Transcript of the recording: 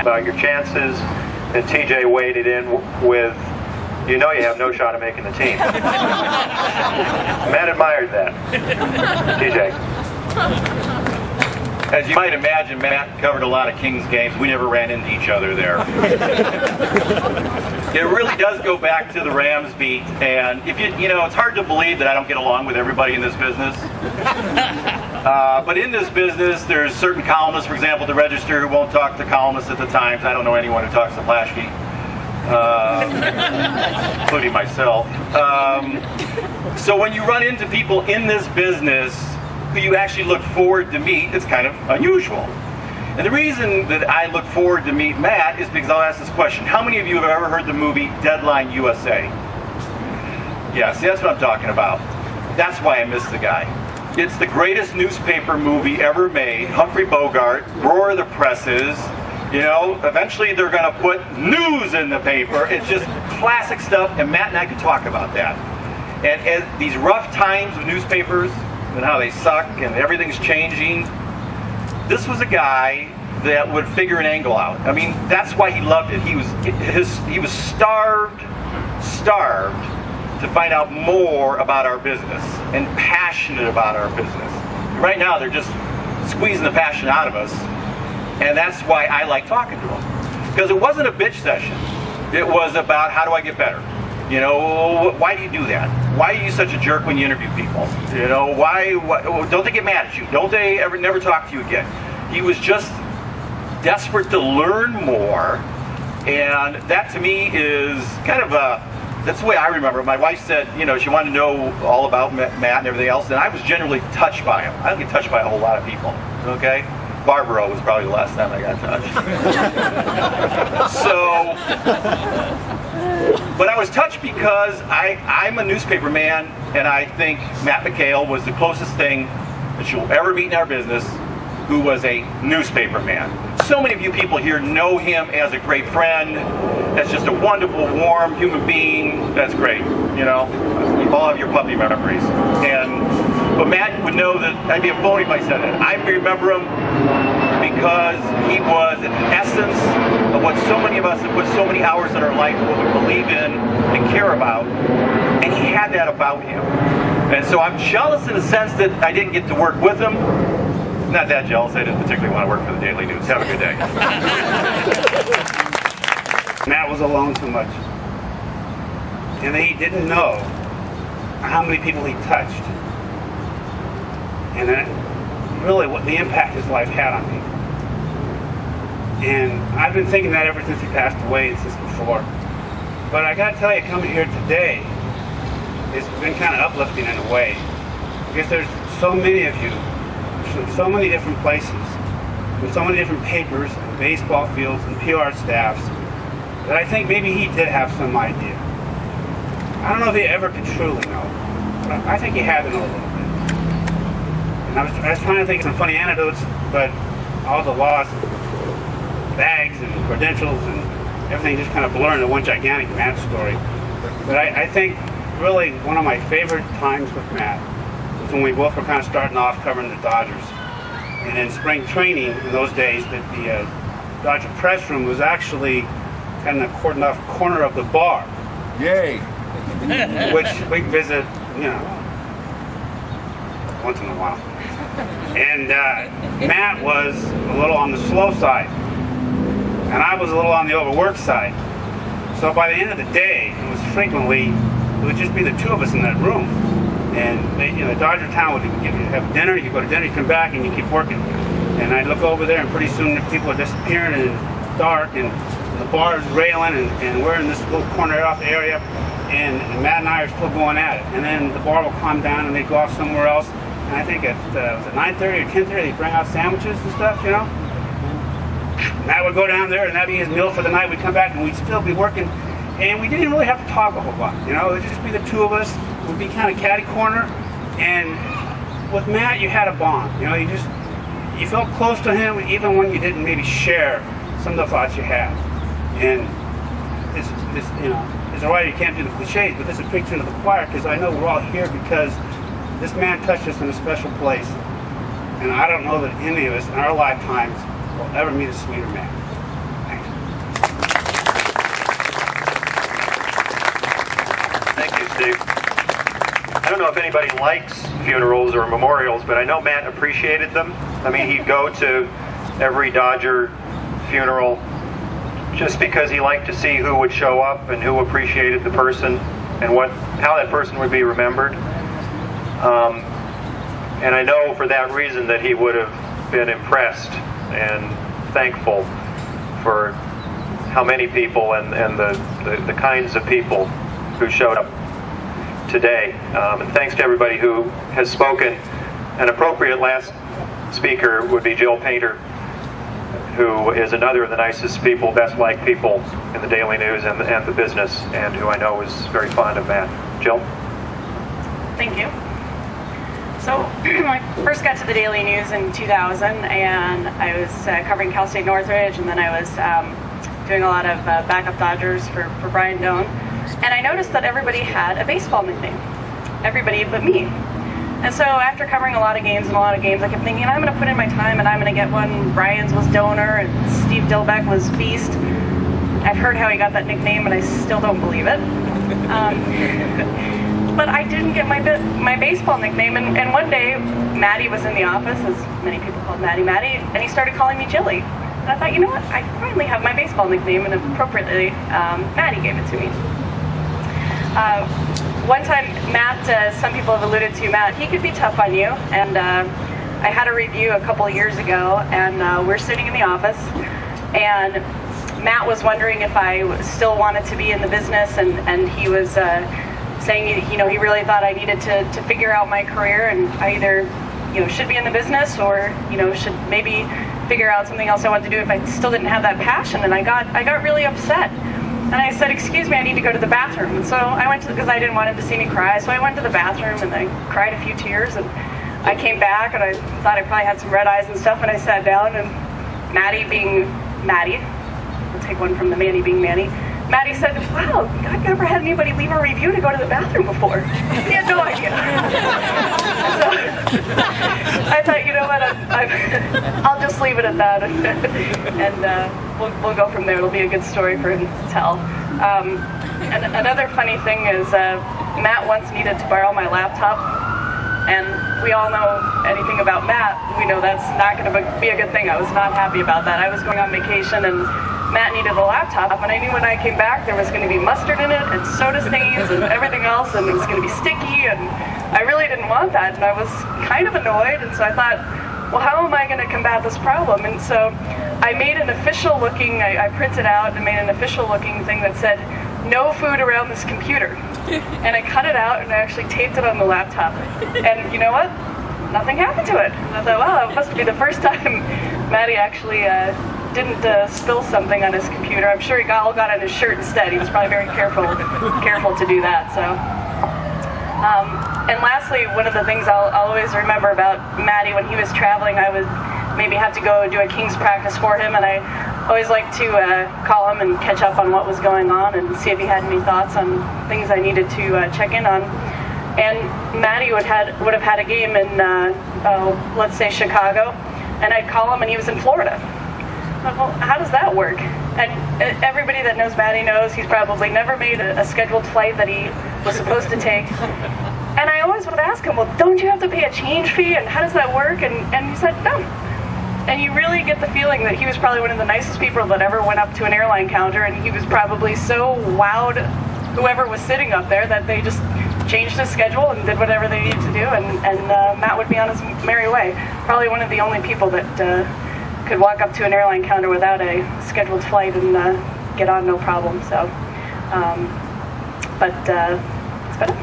About your chances, and TJ weighed it in with, you know you have no shot of making the team. Matt admired that. TJ. As you might imagine, Matt covered a lot of Kings games. We never ran into each other there. It really does go back to the Rams beat, and if you know, it's hard to believe that I don't get along with everybody in this business. But in this business, there's certain columnists, for example, the Register, who won't talk to columnists at the Times. I don't know anyone who talks to Plaschke, including myself. So when you run into people in this business who you actually look forward to meet, it's kind of unusual. And the reason that I look forward to meet Matt is because I'll ask this question. How many of you have ever heard the movie Deadline USA? Yeah, see, that's what I'm talking about. That's why I miss the guy. It's the greatest newspaper movie ever made. Humphrey Bogart, roar of the presses. You know, eventually they're going to put news in the paper. It's just classic stuff, and Matt and I could talk about that. And these rough times of newspapers and how they suck and everything's changing, this was a guy that would figure an angle out. I mean, that's why he loved it. He was starved to find out more about our business and passionate about our business. Right now, they're just squeezing the passion out of us, and that's why I like talking to him. Because it wasn't a bitch session. It was about, how do I get better? You know, why do you do that? Why are you such a jerk when you interview people? You know, why don't they get mad at you? Don't they never talk to you again? He was just desperate to learn more, and that to me is kind of that's the way I remember it. My wife said, you know, she wanted to know all about Matt and everything else, and I was generally touched by him. I don't get touched by a whole lot of people, okay? Barbara was probably the last time I got touched. But I was touched because I'm a newspaper man, and I think Matt McHale was the closest thing that you'll ever meet in our business who was a newspaper man. So many of you people here know him as a great friend, as just a wonderful, warm human being. That's great, you know. You all have your puppy memories. But Matt would know that I'd be a phony if I said it. I remember him because he was an essence of what so many of us have put so many hours in our life, what we believe in and care about, and he had that about him. And so I'm jealous in the sense that I didn't get to work with him. Not that jealous, I didn't particularly want to work for the Daily News. Have a good day. Matt was alone too much. And he didn't know how many people he touched. And then really what the impact his life had on me. And I've been thinking that ever since he passed away and since before. But I gotta tell you, coming here today, it's been kind of uplifting in a way. Because there's so many of you from so many different places, from so many different papers, and baseball fields, and PR staffs, that I think maybe he did have some idea. I don't know if he ever could truly know, but I think he had to know a little bit. And I was trying to think of some funny anecdotes, but all the lost bags and credentials and everything just kind of blur into one gigantic Matt story. But I think really one of my favorite times with Matt was when we both were kind of starting off covering the Dodgers. And in spring training in those days, that the Dodger press room was actually kind of cordoned off corner of the bar. Yay! Which we visit, you know, once in a while. And Matt was a little on the slow side, and I was a little on the overworked side. So by the end of the day, it would just be the two of us in that room. And the Dodger town would have dinner, you go to dinner, you come back, and you keep working. And I'd look over there, and pretty soon the people are disappearing, and it's dark, and the bar is railing, and we're in this little corner off area, and Matt and I are still going at it. And then the bar will calm down, and they go off somewhere else. And I think at 9:30 or 10:30, they bring out sandwiches and stuff, you know. Matt would go down there, and that'd be his meal for the night. We'd come back, and we'd still be working. And we didn't really have to talk a whole lot, you know. It'd just be the two of us. We'd be kind of catty corner. And with Matt, you had a bond. You know, you felt close to him, even when you didn't maybe share some of the thoughts you had. And this, you know, as a writer, you can't do the cliches, but this is preaching to the choir, because I know we're all here because this man touched us in a special place. And I don't know that any of us in our lifetimes will ever meet a sweeter man. I don't know if anybody likes funerals or memorials, but I know Matt appreciated them. I mean, he'd go to every Dodger funeral just because he liked to see who would show up and who appreciated the person and how that person would be remembered. And I know for that reason that he would have been impressed and thankful for how many people and the kinds of people who showed up today. And thanks to everybody who has spoken. An appropriate last speaker would be Jill Painter, who is another of the nicest people, best liked people in the Daily News and the business, and who I know is very fond of Matt. Jill? Thank you. So I first got to the Daily News in 2000, and I was covering Cal State Northridge, and then I was doing a lot of backup Dodgers for Brian Doan. And I noticed that everybody had a baseball nickname. Everybody but me. And so after covering a lot of games, I kept thinking, I'm going to put in my time and I'm going to get one. Brian's was Donor and Steve Dillbeck was Beast. I've heard how he got that nickname, and I still don't believe it. But I didn't get my baseball nickname, and one day, Maddie was in the office, as many people called Maddie, and he started calling me Jilly. And I thought, you know what, I finally have my baseball nickname, and appropriately, Maddie gave it to me. One time, Matt, some people have alluded to Matt, he could be tough on you, and I had a review a couple of years ago, and we're sitting in the office, and Matt was wondering if I still wanted to be in the business, and he was saying, you know, he really thought I needed to figure out my career, and I either, you know, should be in the business or, you know, should maybe figure out something else I wanted to do if I still didn't have that passion. And I got really upset. And I said, excuse me, I need to go to the bathroom. And so I went because I didn't want him to see me cry. So I went to the bathroom and I cried a few tears. And I came back and I thought I probably had some red eyes and stuff. And I sat down, and Maddie being Maddie, we'll take one from the Manny being Manny, Maddie said, wow, I've never had anybody leave a review to go to the bathroom before. He had no idea. So I thought, you know what, I'll just leave it at that, and we'll go from there. It'll be a good story for him to tell. And another funny thing is Matt once needed to borrow my laptop, and we all know anything about Matt. We know that's not going to be a good thing. I was not happy about that. I was going on vacation, and Matt needed a laptop, and I knew when I came back there was going to be mustard in it and soda stains and everything else, and it was going to be sticky, and I really didn't want that, and I was kind of annoyed. And so I thought, well, how am I going to combat this problem? And so I made an official looking, I printed out and made an official looking thing that said, no food around this computer. And I cut it out and I actually taped it on the laptop. And you know what? Nothing happened to it. And I thought, wow, it must be the first time Maddie actually didn't spill something on his computer. I'm sure he all got on his shirt instead. He was probably very careful to do that. So, and lastly, one of the things I'll always remember about Maddie, when he was traveling, I would maybe have to go do a King's practice for him, and I always liked to call him and catch up on what was going on and see if he had any thoughts on things I needed to check in on. And Maddie would have had a game in, let's say, Chicago, and I'd call him and he was in Florida. Well, how does that work? And everybody that knows Maddie knows he's probably never made a scheduled flight that he was supposed to take. And I always would ask him, well, don't you have to pay a change fee? And how does that work? And he said, no. And you really get the feeling that he was probably one of the nicest people that ever went up to an airline counter, and he was probably so wowed whoever was sitting up there that they just changed his schedule and did whatever they needed to do, and Matt would be on his merry way. Probably one of the only people that could walk up to an airline counter without a scheduled flight and get on no problem. So, but that's about it.